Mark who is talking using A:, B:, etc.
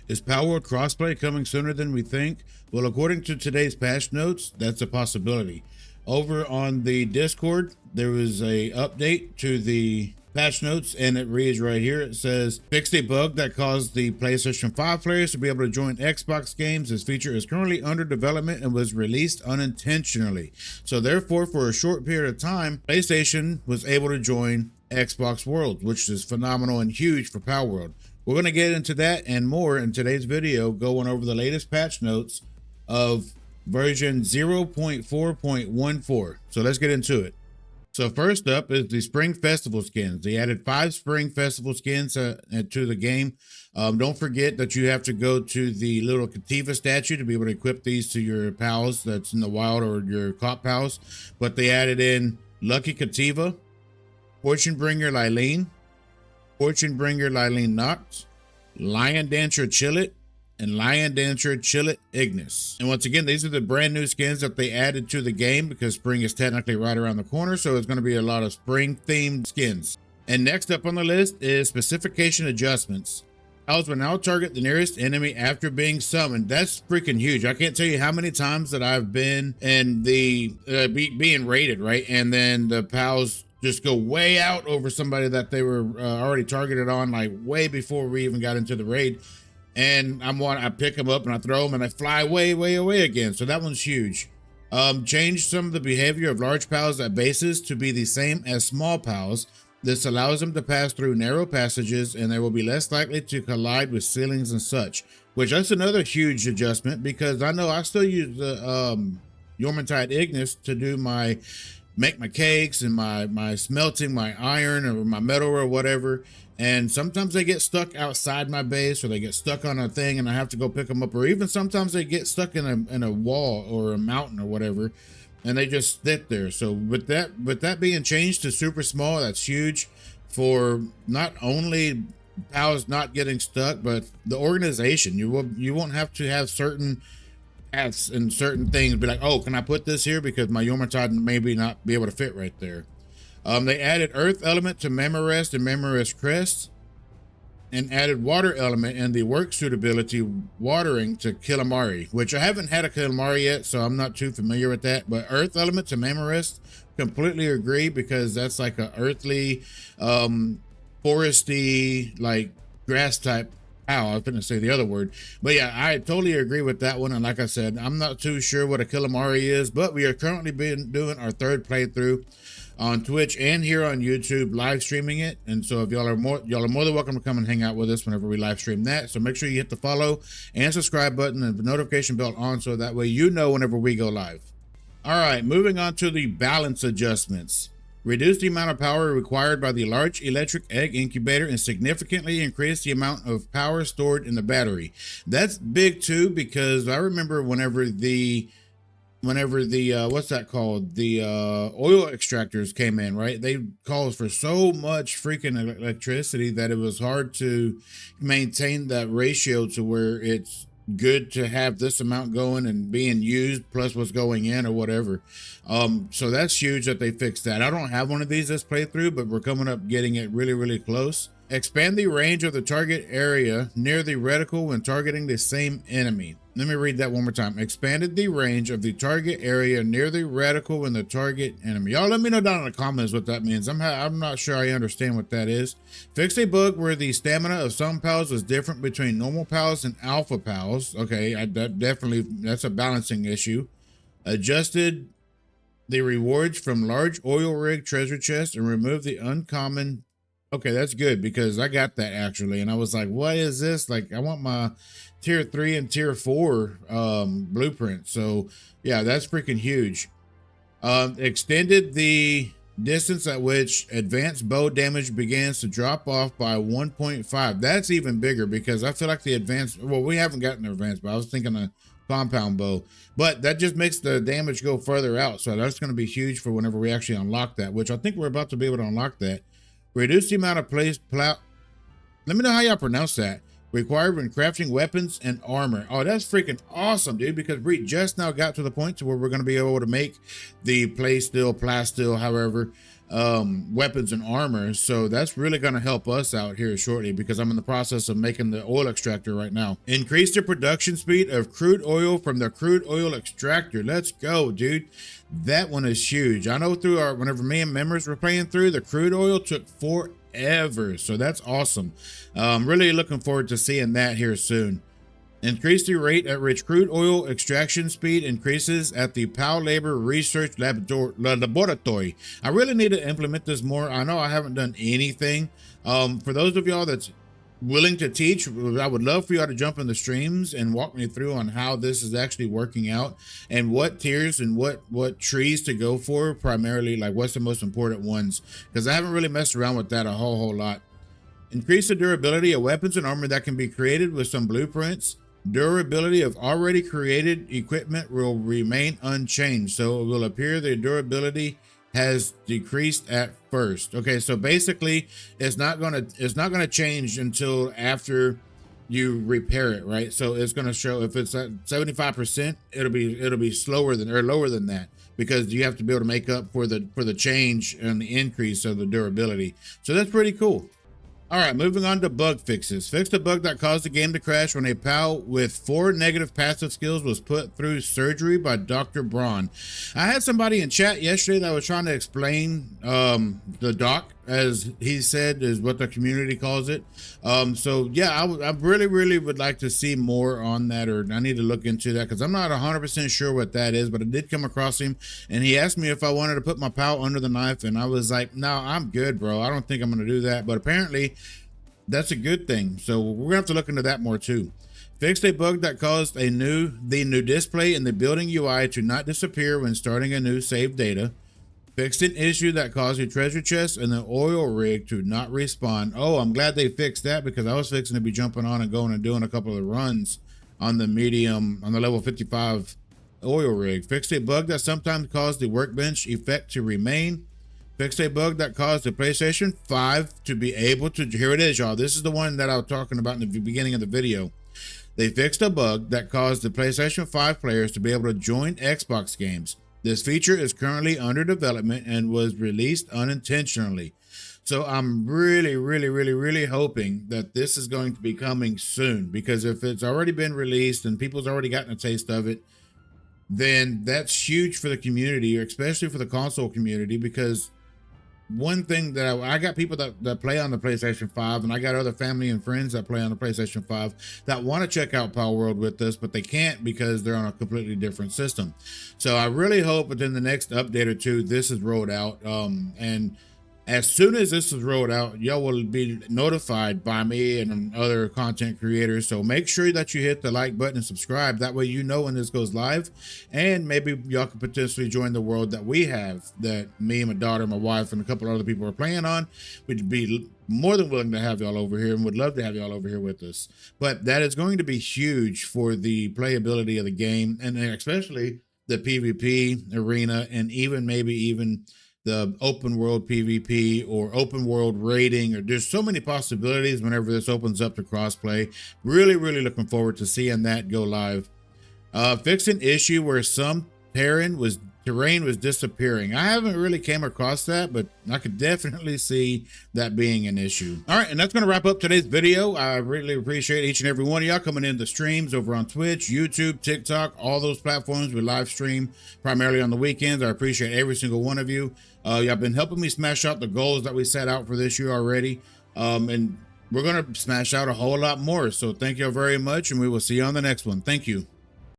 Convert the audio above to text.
A: Is Palworld Crossplay coming sooner than we think? Well, according to today's patch notes, that's a possibility. Over on the Discord, there was a update to the patch notes, and it reads right here. It says, fixed a bug that caused the PlayStation 5 players to be able to join Xbox games. This feature is currently under development and was released unintentionally. So therefore, for a short period of time, PlayStation was able to join Xbox World, which is phenomenal and huge for Palworld. We're going to get into that and more in today's video, going over the latest patch notes of version 0.4.14. So let's get into it. So first up is the Spring Festival skins. They added 5 Spring Festival skins to the game. Don't forget that you have to go to the little Kativa statue to be able to equip these to your pals that's in the wild or your cop pals. But they added in Lucky Kativa, Fortune Bringer Lylene, Fortune Bringer Lylene Noct, Lion Dancer Chillet, and Lion Dancer Chillet Ignis. And once again, these are the brand new skins that they added to the game because spring is technically right around the corner, so it's going to be a lot of spring themed skins. And next up on the list is specification adjustments. Pals will now target the nearest enemy after being summoned. That's freaking huge. I can't tell you how many times that I've been in the being raided, right? And then the pals just go way out over somebody that they were already targeted on, like way before we even got into the raid. And I pick them up and I throw them and I fly way away again. So that one's huge. Change some of the behavior of large pals at bases to be the same as small pals. This allows them to pass through narrow passages and they will be less likely to collide with ceilings and such, which that's another huge adjustment because I know I still use the Yormantide Ignis to do make my cakes and my smelting, my iron or my metal or whatever. And sometimes they get stuck outside my base or they get stuck on a thing and I have to go pick them up, or even sometimes they get stuck in a wall or a mountain or whatever and they just sit there. So with that being changed to super small, that's huge for not only pals not getting stuck, but the organization. You won't have to have certain paths and certain things be like, oh, can I put this here because my Yormantide maybe not be able to fit right there. They added Earth Element to Memorest and Memorest Crest, and added Water Element and the work suitability watering to Killamari, which I haven't had a Killamari yet, so I'm not too familiar with that. But Earth Element to Memorest, completely agree because that's like a earthly, foresty, like grass type. I was going to say the other word, but yeah, I totally agree with that one. And like I said, I'm not too sure what a Killamari is, but we are currently doing our 3rd playthrough on Twitch and here on YouTube, live streaming it. And so if y'all are more than welcome to come and hang out with us whenever we live stream that. So make sure you hit the follow and subscribe button and the notification bell on so that way you know whenever we go live. All right, moving on to the balance adjustments. Reduce the amount of power required by the large electric egg incubator and significantly increase the amount of power stored in the battery. That's big too, because I remember whenever the what's that called? The oil extractors came in, right? They called for so much freaking electricity that it was hard to maintain that ratio to where it's good to have this amount going and being used plus what's going in or whatever. So that's huge that they fixed that. I don't have one of these this playthrough, but we're coming up getting it really close. Expand the range of the target area near the reticle when targeting the same enemy. Let me read that one more time. Expanded the range of the target area near the reticle when the target enemy. Y'all let me know down in the comments what that means. I'm not sure I understand what that is. Fixed a bug where the stamina of some pals was different between normal pals and alpha pals. Okay, that's a balancing issue. Adjusted the rewards from large oil rig treasure chest and removed the uncommon. Okay, that's good because I got that actually. And I was like, what is this? Like, I want my tier 3 and tier 4 blueprint. So yeah, that's freaking huge. Extended the distance at which advanced bow damage begins to drop off by 1.5. That's even bigger because I feel like the advanced, well, we haven't gotten the advanced, but I was thinking a compound bow, but that just makes the damage go further out. So that's going to be huge for whenever we actually unlock that, which I think we're about to be able to unlock that. Reduce the amount of let me know how y'all pronounce that. Required when crafting weapons and armor. Oh, that's freaking awesome, dude, because we just now got to the point to where we're going to be able to make the plasteel, however, weapons and armor. So that's really going to help us out here shortly, because I'm in the process of making the oil extractor right now. Increase the production speed of crude oil from the crude oil extractor. Let's go, dude. That one is huge. I know whenever me and members were playing through, the crude oil took forever. So that's awesome. Really looking forward to seeing that here soon. Increase the rate at which crude oil extraction speed increases at the Palworld Research Laboratory. I really need to implement this more. I know I haven't done anything. For those of y'all that's willing to teach, I would love for y'all to jump in the streams and walk me through on how this is actually working out, and what tiers and what trees to go for primarily, like what's the most important ones, because I haven't really messed around with that a whole lot. Increase the durability of weapons and armor that can be created with some blueprints. Durability of already created equipment will remain unchanged, so it will appear the durability has decreased at first. Okay, so basically it's not gonna change until after you repair it, right? So it's gonna show if it's at 75%, it'll be slower than, or lower than that, because you have to be able to make up for the change and the increase of the durability. So that's pretty cool. All right, moving on to bug fixes. Fix the bug that caused the game to crash when a PAL with 4 negative passive skills was put through surgery by Dr. Braun. I had somebody in chat yesterday that was trying to explain the doc, as he said, is what the community calls it. So yeah, I really would like to see more on that, or I need to look into that, because I'm not 100% sure what that is, but I did come across him and he asked me if I wanted to put my PAL under the knife, and I was like, no, I'm good, bro. I don't think I'm going to do that, but apparently that's a good thing. So we're gonna have to look into that more too. Fixed a bug that caused the new display in the building UI to not disappear when starting a new save data. Fixed an issue that caused the treasure chest and the oil rig to not respawn. Oh, I'm glad they fixed that, because I was fixing to be jumping on and going and doing a couple of runs on the level 55 oil rig. Fixed a bug that sometimes caused the workbench effect to remain. Fixed a bug that caused the PlayStation 5 to be able to, here it is, y'all. This is the one that I was talking about in the beginning of the video. They fixed a bug that caused the PlayStation 5 players to be able to join Xbox games. This feature is currently under development and was released unintentionally. So I'm really hoping that this is going to be coming soon, because if it's already been released and people's already gotten a taste of it, then that's huge for the community, especially for the console community, because one thing that I got people that play on the PlayStation 5, and I got other family and friends that play on the PlayStation 5 that want to check out Palworld with us, but they can't because they're on a completely different system. So I really hope within the next update or two, this is rolled out. And as soon as this is rolled out, y'all will be notified by me and other content creators. So make sure that you hit the like button and subscribe. That way you know when this goes live, and maybe y'all can potentially join the world that we have, that me, my daughter, my wife, and a couple other people are playing on. We'd be more than willing to have y'all over here, and would love to have y'all over here with us. But that is going to be huge for the playability of the game, and especially the PvP arena, and maybe even the open world PvP or open world raiding, or there's so many possibilities whenever this opens up to crossplay. Really looking forward to seeing that go live. Fix an issue where some terrain was disappearing. I haven't really came across that, but I could definitely see that being an issue. All right, and that's going to wrap up today's video. I really appreciate each and every one of y'all coming in the streams over on Twitch, YouTube, TikTok, all those platforms. We live stream primarily on the weekends. I appreciate every single one of you. Y'all been helping me smash out the goals that we set out for this year already. And we're going to smash out a whole lot more. So thank you very much, and we will see you on the next one. Thank you.